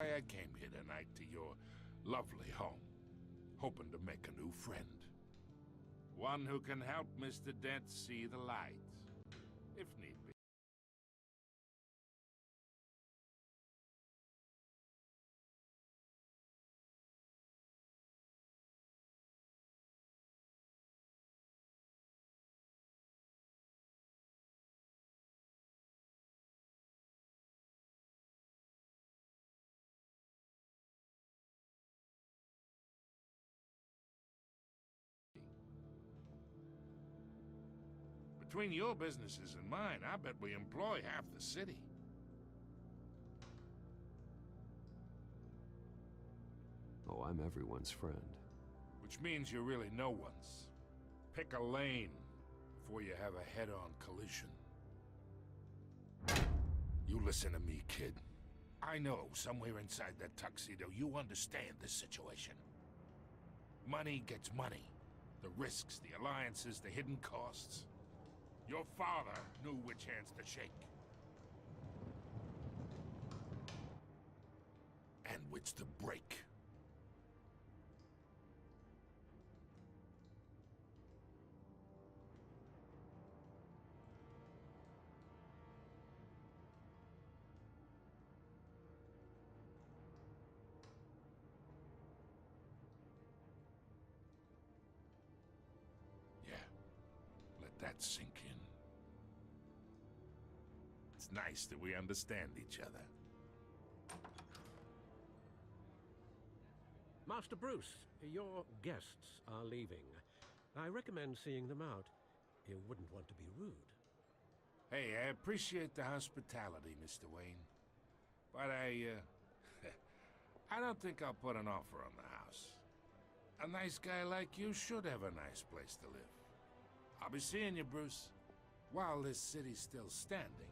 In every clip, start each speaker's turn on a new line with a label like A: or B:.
A: I came here tonight to your lovely home, hoping to make a new friend. One who can help Mr. Dent see the light, if need be. Between your businesses and mine, I bet we employ half the city.
B: Oh, I'm everyone's friend.
A: Which means you're really no one's. Pick a lane before you have a head-on collision. You listen to me, kid. I know somewhere inside that tuxedo you understand this situation. Money gets money. The risks, the alliances, the hidden costs. Your father knew which hands to shake. And which to break. Yeah, let that sink in. It's nice that we understand each other.
C: Master Bruce, your guests are leaving. I recommend seeing them out. You wouldn't want to be rude.
A: Hey, I appreciate the hospitality, Mr. Wayne. But I don't think I'll put an offer on the house. A nice guy like you should have a nice place to live. I'll be seeing you, Bruce, while this city's still standing.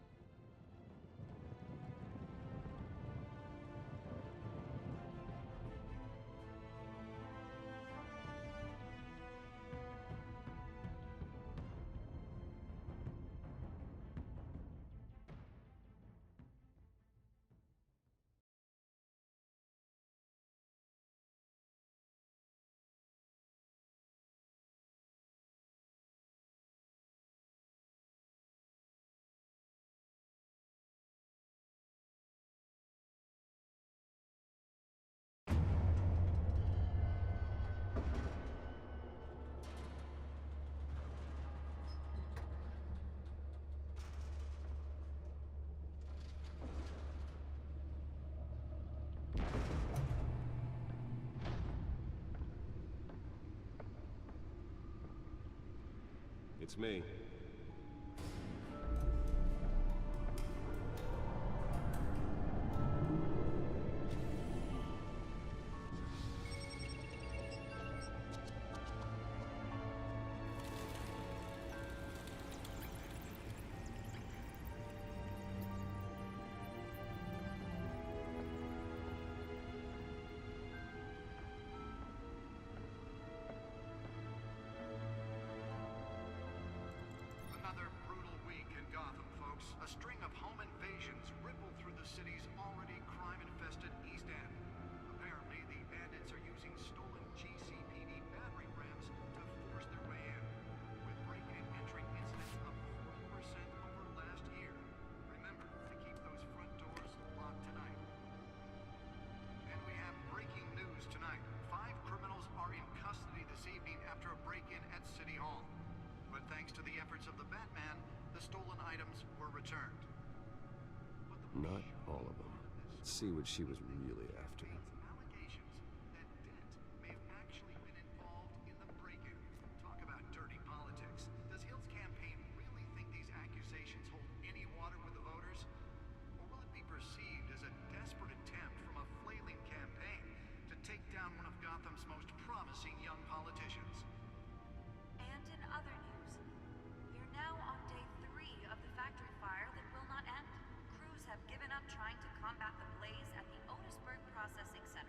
B: It's me.
D: Another brutal week in Gotham, folks. A string of home invasions ripple through the city's already crime-infested East End. Apparently, the bandits are using stolen GCPD battering rams to force their way in, with break-in and entering incidents up 40% over last year. Remember to keep those front doors locked tonight. And we have breaking news tonight. 5 criminals are in custody this evening after a break-in at City Hall. But thanks to the efforts of the Batman, the stolen items were returned.
B: Not all of them. Let's see what she was really after.
D: Allegations that Dent may have actually been involved in the break-in. Talk about dirty politics. Does Hill's campaign really think these accusations hold any water with the voters? Or will it be perceived as a desperate attempt from a flailing campaign to take down one of Gotham's most promising young politicians?
E: And in other news, we're now on day 3 of the factory fire that will not end. Crews have given up trying to combat the blaze at the Otisburg Processing Center.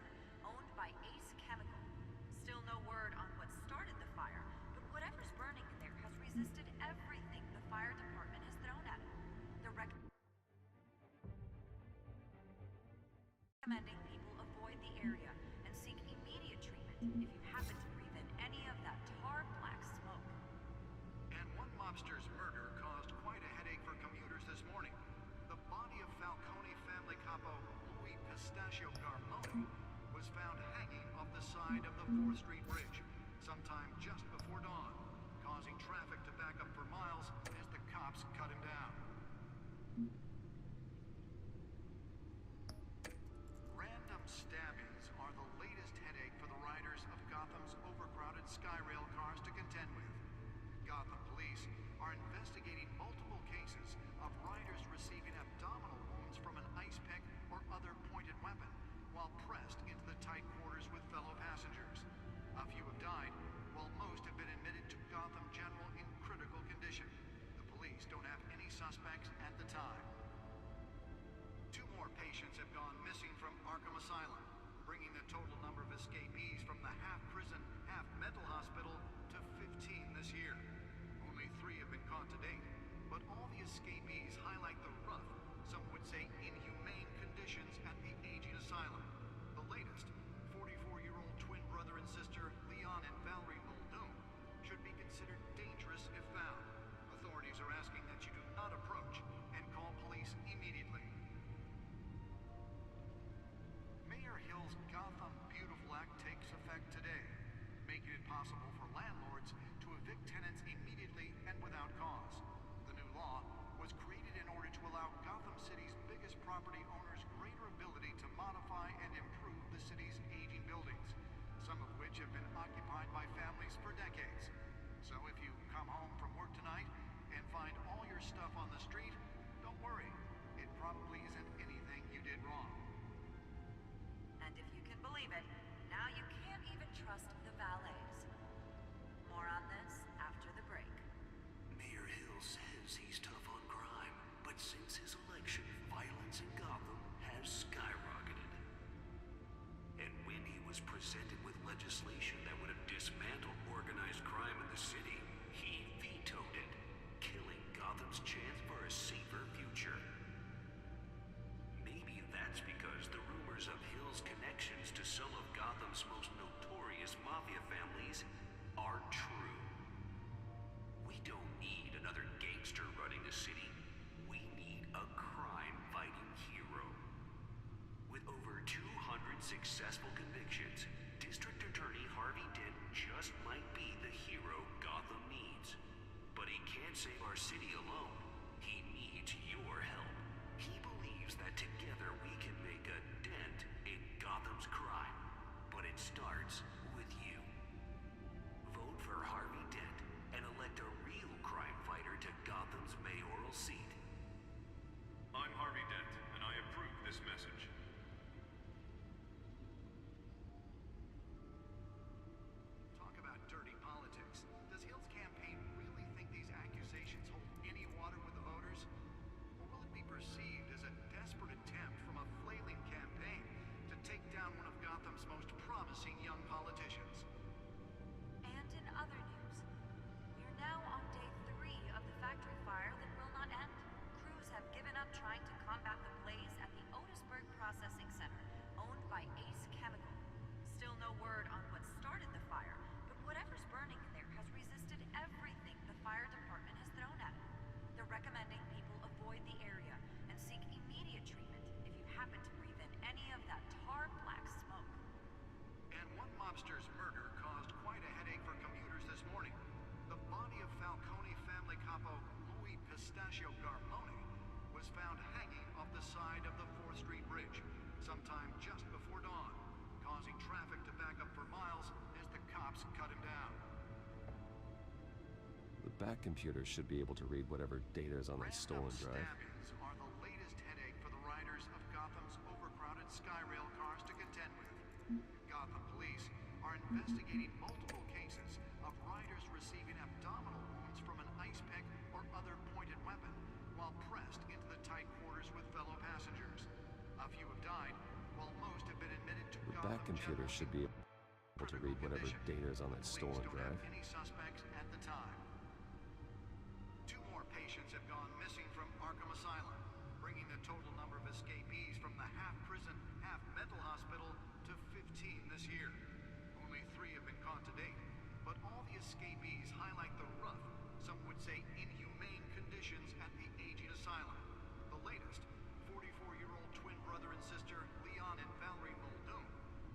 E: if you happen to breathe in any of that tar black smoke.
D: And one mobster's murder caused quite a headache for commuters this morning. The body of Falcone family capo Louis Pistachio Garmoni was found hanging off the side of the 4th Street Bridge sometime just before dawn, causing traffic to back up for miles as the cops cut him down. Random stabbings are the latest headache for the riders of Gotham's overcrowded Skyrail cars to contend with. Gotham police are investigating multiple cases of riders receiving abdominal wounds from an ice pick or other pointed weapon while pressed into the tight quarters with fellow passengers. A few have died, while most have been admitted to Gotham General in critical condition. The police don't have any suspects at the time. 2 more patients have gone missing from Arkham Asylum, bringing the total number of escapees from the half-prison, half-mental hospital to 15 this year. Only 3 have been caught to date, but all the escapees highlight the rough, some would say inhumane conditions at the aging asylum. The latest, 44-year-old twin brother and sister Leon and Valerie Muldoon, should be considered dangerous if found. Authorities are asking that you do not approach and call police immediately. Mayor Hill's Gotham Beautiful Act takes effect today, making it possible for landlords to evict tenants immediately and without cause. The new law was created in order to allow Gotham City's biggest property owners greater ability to modify and improve the city's aging buildings, some of which have been occupied by families for decades. So if you come home from work tonight and find all your stuff on the street, don't worry. It probably isn't anything you did wrong.
E: And if you can believe it, now you can't even trust the valets. More on this after the break.
F: Mayor Hill says he's tough on crime, but since his election, violence in Gotham has skyrocketed. And when he was presented with legislation that would have dismantled organized crime in the city, he vetoed it, killing Gotham's chance for a safer future. Maybe that's because the rumors of Hill's connections to some of Gotham's most notorious mafia families are true. We don't need another gangster running the city. We need a crime-fighting hero. With over 200 successful convictions, District Attorney Harvey Dent just might be the hero Gotham needs. But he can't save our city alone. He needs your help. He believes that together we can make a dent in Gotham's crime. But it starts with you. Vote for Harvey Dent and elect a real crime fighter to Gotham's mayoral seat.
G: I'm Harvey Dent, and I approve this message.
D: Talk about dirty politics. Does Hill's campaign really think these accusations hold any water with the voters? Or will it be perceived as a desperate attempt from a flailing campaign to take down one of Gotham's most promising young politicians?
E: And in other news, we're now on day 3 of the factory fire that will not end. Crews have given up trying to combat the blaze at the Otisburg Processing Center, owned by Ace Chemical. Still no word on what started the fire, but whatever's burning in there has resisted everything the fire department has thrown at it. They're recommending people avoid the area and seek immediate treatment if you happen to breathe in any of that tar black smoke.
D: And one mobster's murder caused quite a headache for commuters this morning. The body of Falcone family capo Louis Pistachio Garmoni was found hanging off the side of the 4th Street Bridge sometime just before dawn, causing traffic to back up for miles as the cops cut him down.
B: The back computer should be able to read whatever data is on that stolen
D: Random
B: drive.
D: stabbings are the latest headache for the riders of Gotham's overcrowded Skyrail cars to contend with. Gotham police are investigating multiple cases of riders receiving abdominal wounds from an ice pick or other pointed weapon while pressed into the tight quarters with fellow passengers. A few have died, while most have been admitted to
B: The
D: Gotham
B: back computer
D: General
B: should be able to read whatever data is on that
D: Police
B: stolen
D: don't
B: drive.
D: have any suspects at the time. 2 more patients have gone missing from Arkham Asylum, bringing the total number of escapees from the half-prison, half-mental hospital to 15 this year. Only 3 escapees highlight the rough, some would say inhumane conditions at the aging asylum. The latest, 44-year-old twin brother and sister Leon and Valerie Muldoon,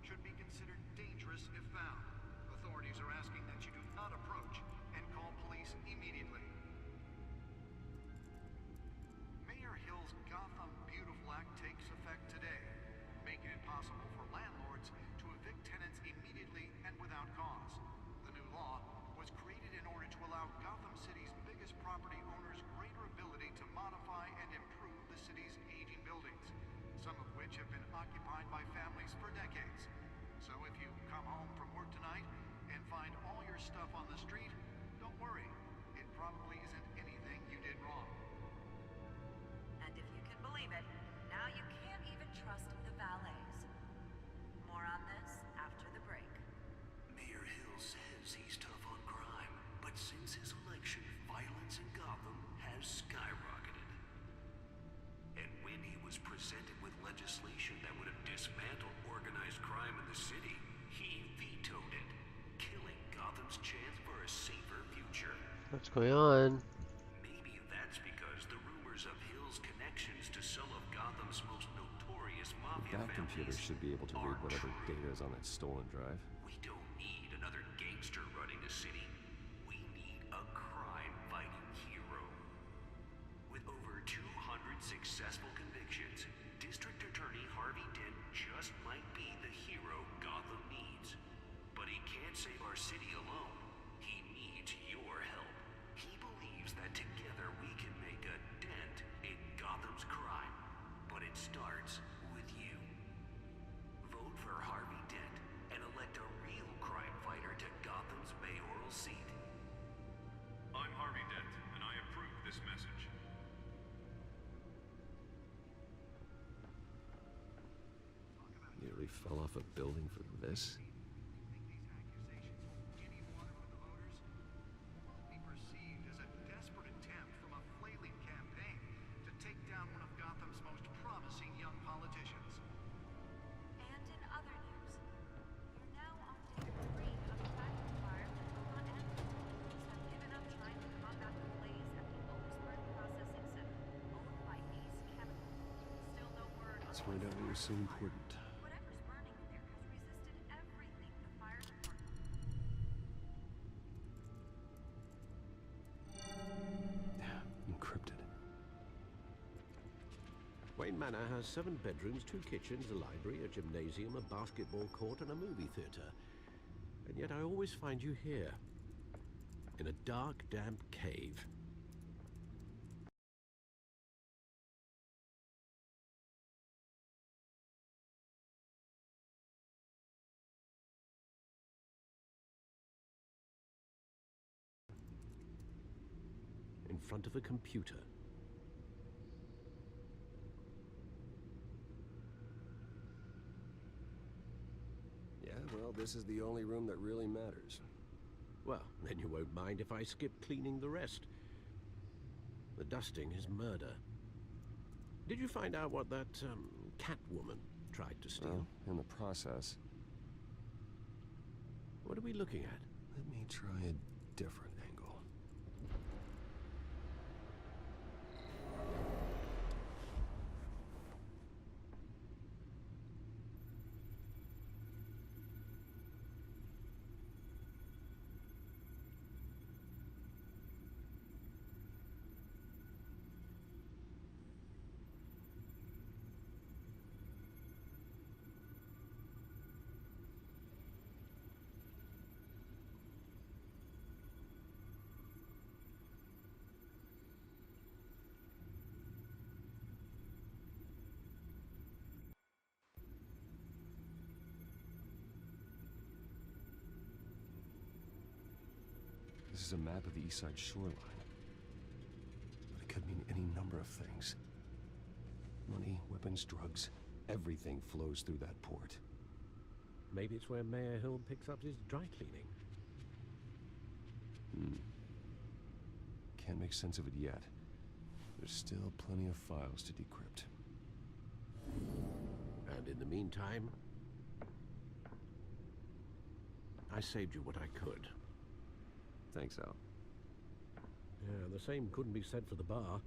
D: should be considered dangerous if found. Authorities are asking that you do not approach and call police immediately. Mayor Hill's Gotham Beautiful Act takes effect today, making it possible for landlords to evict tenants immediately and without cause. The new law was created in order to allow Gotham City's biggest property owners greater ability to modify and improve the city's aging buildings, some of which have been occupied by families for decades. So if you come home from work tonight and find all your stuff on the street, don't worry. It probably isn't anything you did wrong.
E: And if you can believe it, now you can't even trust the valets. More on this after the break.
F: Mayor Hill says he's tough on crime, but since his election, violence in Gotham has skyrocketed. And when he was presented with legislation that would have dismantled organized crime in the city, he vetoed it, killing Gotham's chance for a safer future.
H: What's going on?
F: Maybe that's because the rumors of Hill's connections to some of Gotham's most notorious mafia
B: That computer
F: families
B: should be able to read
F: are
B: whatever
F: true.
B: data is on that stolen drive.
F: We don't need another gangster running the city. We need a crime-fighting hero. With over 200 successful convictions, District Attorney Harvey Dent just might be the hero Gotham needs. But he can't save our city alone. He needs your help. He believes that together we can make a dent in Gotham's crime. But it starts with you. Vote for Harvey Dent and elect a real crime fighter to Gotham's mayoral seat.
G: I'm Harvey Dent, and I approve this message.
B: Nearly fell off a building for this.
D: Think these accusations hold any water with the voters? Won't be perceived as a desperate attempt from a flailing campaign to take down one of Gotham's most promising young politicians.
E: And in other news, we're now on day 3 of the factory fire that will not end. Crews have given up trying to combat the blaze at the Otisburg Processing Center, owned by Ace Chemical. Still no word on
B: Let's find out what was so important.
E: whatever's burning in there has resisted everything the fire department.
B: Encrypted.
C: Wayne Manor has 7 bedrooms, 2 kitchens, a library, a gymnasium, a basketball court, and a movie theater. And yet I always find you here, in a dark, damp cave. In front of a computer.
B: Yeah, well, this is the only room that really matters.
C: Well, then you won't mind if I skip cleaning the rest. The dusting is murder. Did you find out what that, cat woman tried to steal?
B: Well, in the process,
C: What are we looking at?
B: let me try a different angle. This is a map of the east side shoreline. But it could mean any number of things. Money, weapons, drugs, everything flows through that port.
C: Maybe it's where Mayor Hill picks up his dry cleaning.
B: Can't make sense of it yet. There's still plenty of files to decrypt.
C: And in the meantime, I saved you what I could.
B: Thanks, Al.
C: Yeah, the same couldn't be said for the bar.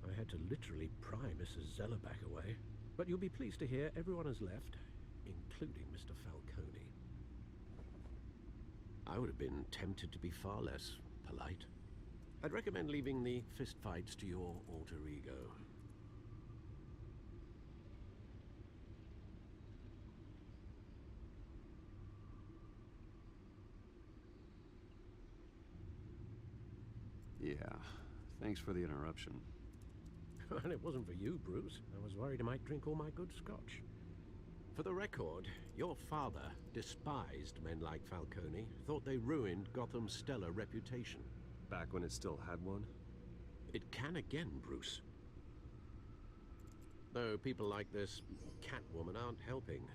C: I had to literally pry Mrs. Zeller back away. But you'll be pleased to hear everyone has left, including Mr. Falcone. I would have been tempted to be far less polite. I'd recommend leaving the fistfights to your alter ego.
B: Yeah, thanks for the interruption.
C: And it wasn't for you, Bruce. I was worried I might drink all my good scotch. For the record, your father despised men like Falcone, thought they ruined Gotham's stellar reputation.
B: Back when it still had one?
C: It can again, Bruce. Though people like this Catwoman aren't helping.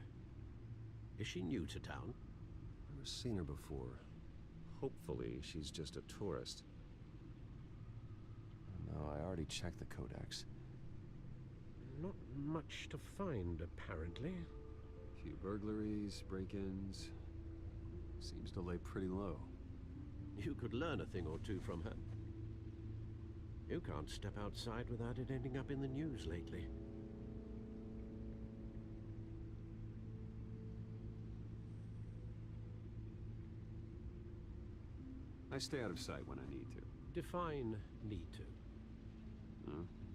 C: Is she new to town?
B: Never seen her before. Hopefully, she's just a tourist. No, I already checked the codex.
C: Not much to find, apparently.
B: A few burglaries, break-ins. Seems to lay pretty low.
C: You could learn a thing or two from her. You can't step outside without it ending up in the news lately.
B: I stay out of sight when I need to.
C: Define need to.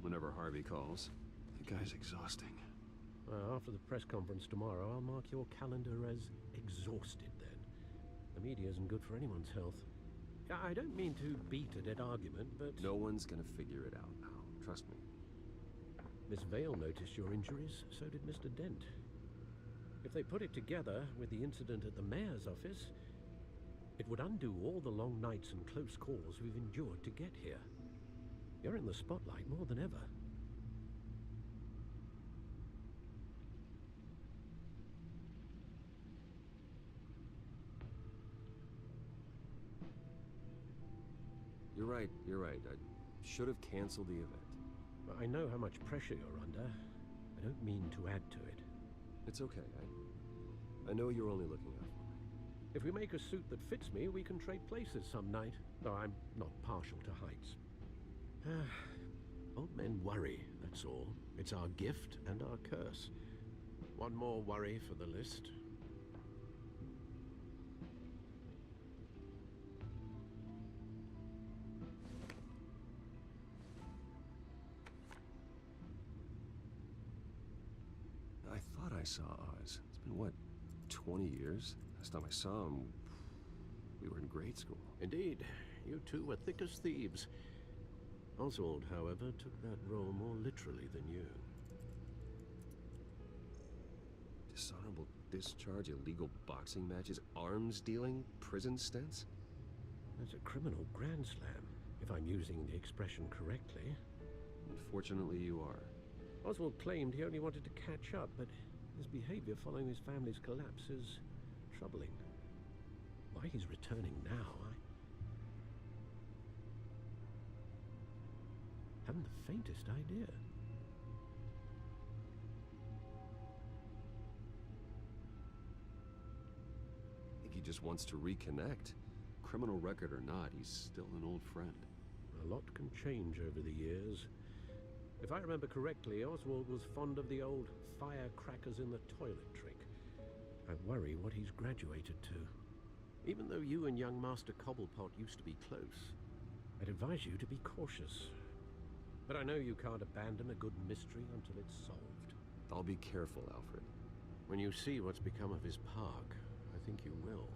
B: Whenever Harvey calls. The guy's exhausting.
C: Well, after the press conference tomorrow, I'll mark your calendar as exhausted then. The media isn't good for anyone's health. I don't mean to beat a dead argument, but...
B: No one's gonna figure it out now. Trust me.
C: Miss Vale noticed your injuries, so did Mr. Dent. If they put it together with the incident at the mayor's office, it would undo all the long nights and close calls we've endured to get here. You're in the spotlight more than ever.
B: You're right. I should have canceled the event.
C: I know how much pressure you're under. I don't mean to add to it.
B: It's okay. I know you're only looking out for me.
C: If we make a suit that fits me, we can trade places some night. Though I'm not partial to heights. Old men worry, that's all. It's our gift and our curse. One more worry for the list.
B: I thought I saw Oz. It's been, what, 20 years? Last time I saw him, we were in grade school.
C: Indeed, you two were thick as thieves. Oswald, however, took that role more literally than you.
B: Dishonorable discharge, illegal boxing matches, arms dealing, prison stints?
C: That's a criminal grand slam, if I'm using the expression correctly.
B: Unfortunately, you are.
C: Oswald claimed he only wanted to catch up, but his behavior following his family's collapse is troubling. Why he's returning now, I haven't the faintest idea.
B: I think he just wants to reconnect. Criminal record or not, he's still an old friend.
C: A lot can change over the years. If I remember correctly, Oswald was fond of the old firecrackers in the toilet trick. I worry what he's graduated to. Even though you and young Master Cobblepot used to be close, I'd advise you to be cautious. But I know you can't abandon a good mystery until it's solved.
B: I'll be careful, Alfred.
C: When you see what's become of his park, I think you will.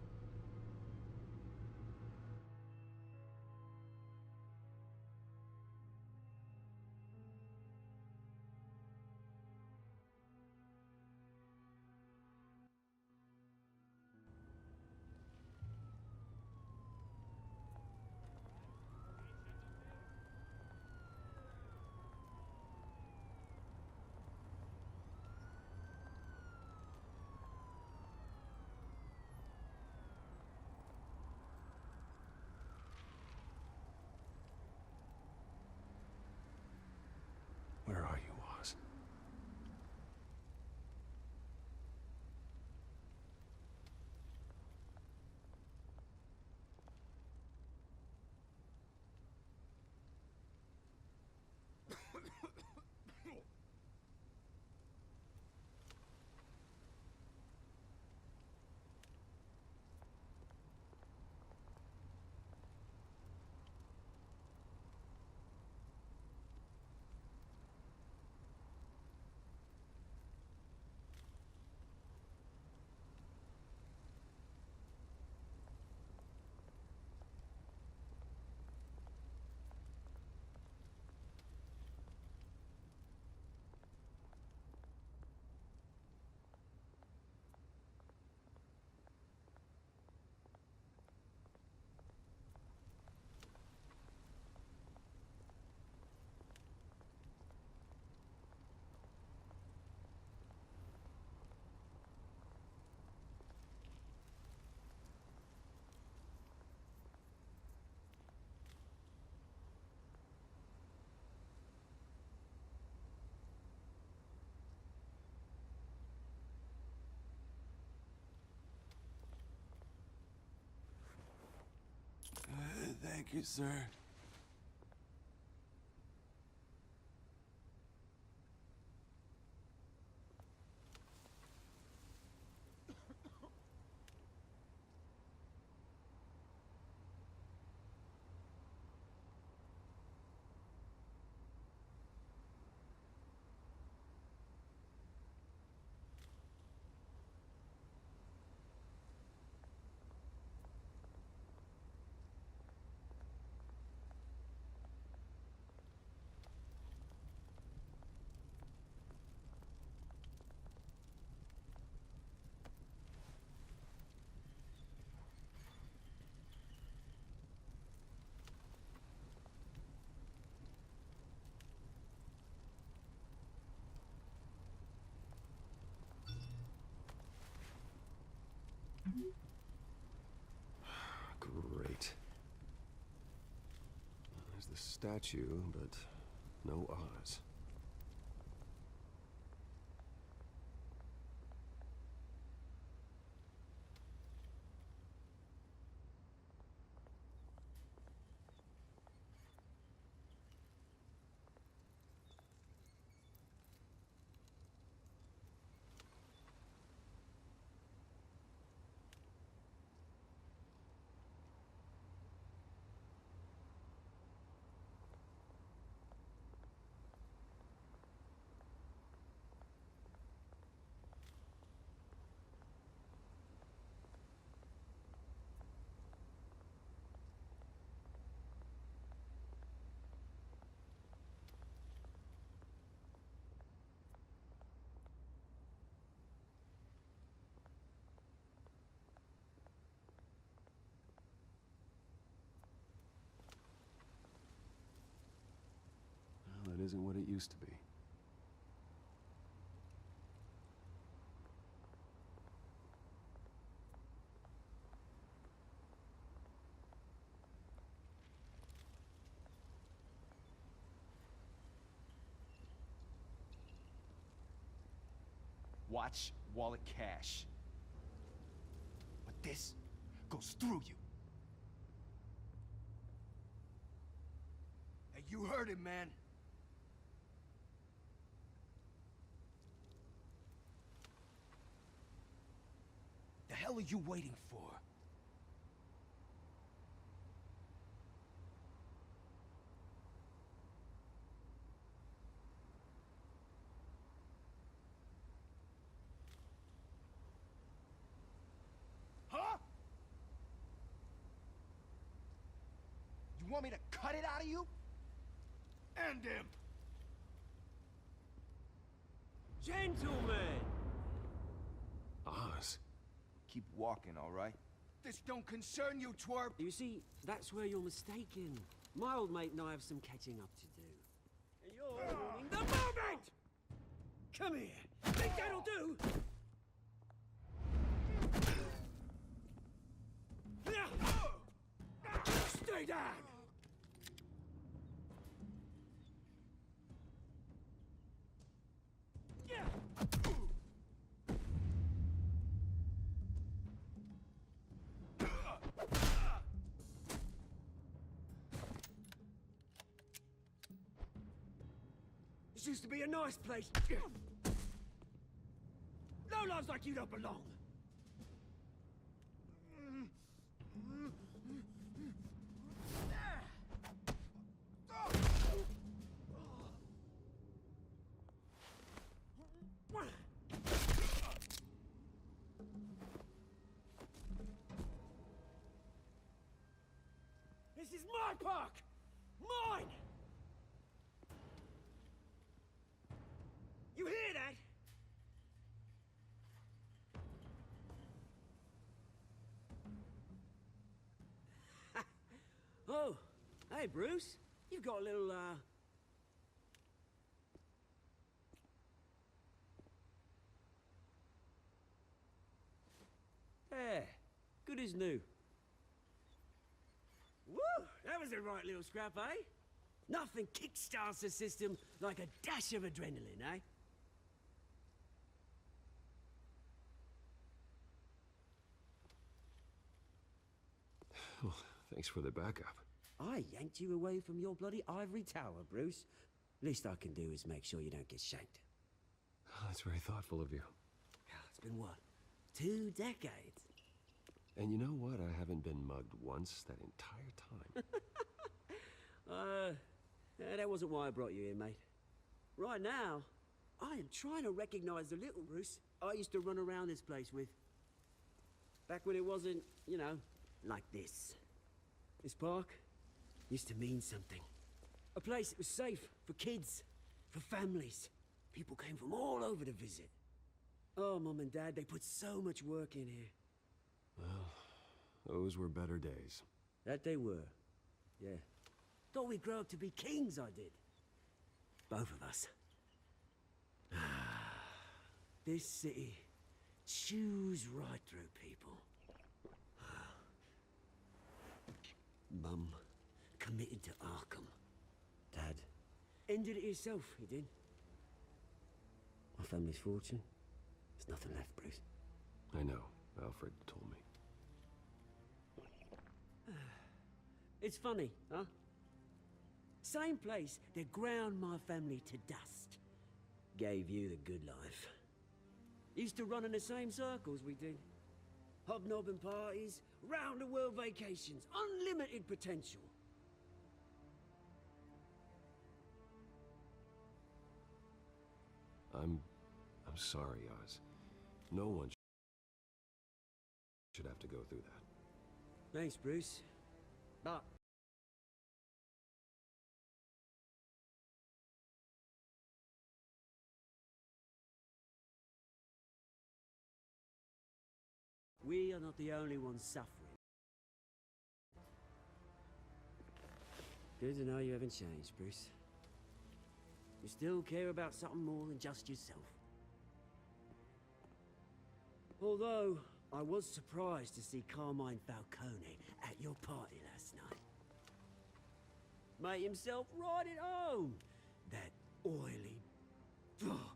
B: Thank you, sir. Great. There's the statue, but no Oz. Well, that isn't what it used to be.
H: Watch wallet cash. But this goes through you. Hey, you heard it, man. The hell are you waiting for? Huh? You want me to cut it out of you? End him!
I: Gentlemen!
B: Oz?
H: Keep walking, all right? This don't concern you, twerp!
I: You see, that's where you're mistaken. My old mate and I have some catching up to do. And you're ruining the moment! Come here! Think that'll do? Stay down! This used to be a nice place. No lives like you don't belong. This is my park! Mine! You hear that? Oh, hey Bruce. You've got a little, Yeah, good as new. Woo! That was a right little scrap, eh? Nothing kickstarts the system like a dash of adrenaline, eh?
B: Well, thanks for the backup.
I: I yanked you away from your bloody ivory tower, Bruce. Least I can do is make sure you don't get shanked.
B: Oh, that's very thoughtful of you.
I: It's been what? 2 decades?
B: And you know what? I haven't been mugged once that entire time.
I: That wasn't why I brought you here, mate. Right now, I am trying to recognize the little Bruce I used to run around this place with. Back when it wasn't, you know, like this. This park used to mean something. A place that was safe for kids, for families. People came from all over to visit. Oh, Mum and Dad, they put so much work in here.
B: Well, those were better days.
I: That they were, yeah. Thought we'd grow up to be kings, I did. Both of us. This city chews right through people. Mum committed to Arkham. Dad ended it himself, he did. My family's fortune, there's nothing left, Bruce.
B: I know. Alfred told me.
I: It's funny, huh? Same place that ground my family to dust. Gave you the good life. Used to run in the same circles we did. Hobnobbing parties, round-the-world vacations, unlimited potential.
B: I'm sorry, Oz. No one should have to go through that.
I: Thanks, Bruce. But we are not the only ones suffering. Good to know you haven't changed, Bruce. You still care about something more than just yourself. Although, I was surprised to see Carmine Falcone at your party last night. Made himself right at home. That oily... Ugh.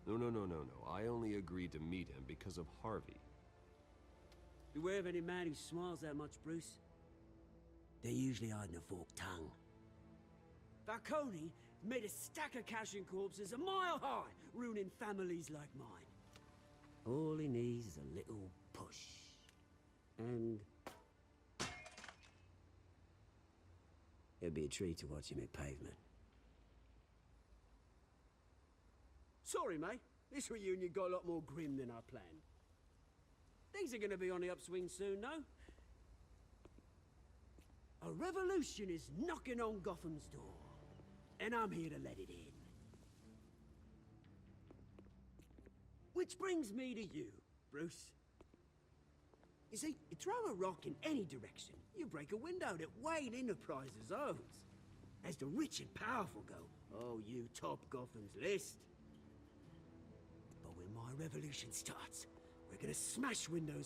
B: No. I only agreed to meet him because of Harvey.
I: Beware of any man who smiles that much, Bruce. They're usually hiding a forked tongue. Falcone made a stack of cash and corpses a mile high, ruining families like mine. All he needs is a little push. And... it'll be a treat to watch him hit pavement. Sorry, mate. This reunion got a lot more grim than I planned. Things are gonna be on the upswing soon, no? A revolution is knocking on Gotham's door, and I'm here to let it in. Which brings me to you, Bruce. You see, you throw a rock in any direction, you break a window that Wayne Enterprises owns. As the rich and powerful go, oh, you top Gotham's list. But when my revolution starts, we're gonna smash windows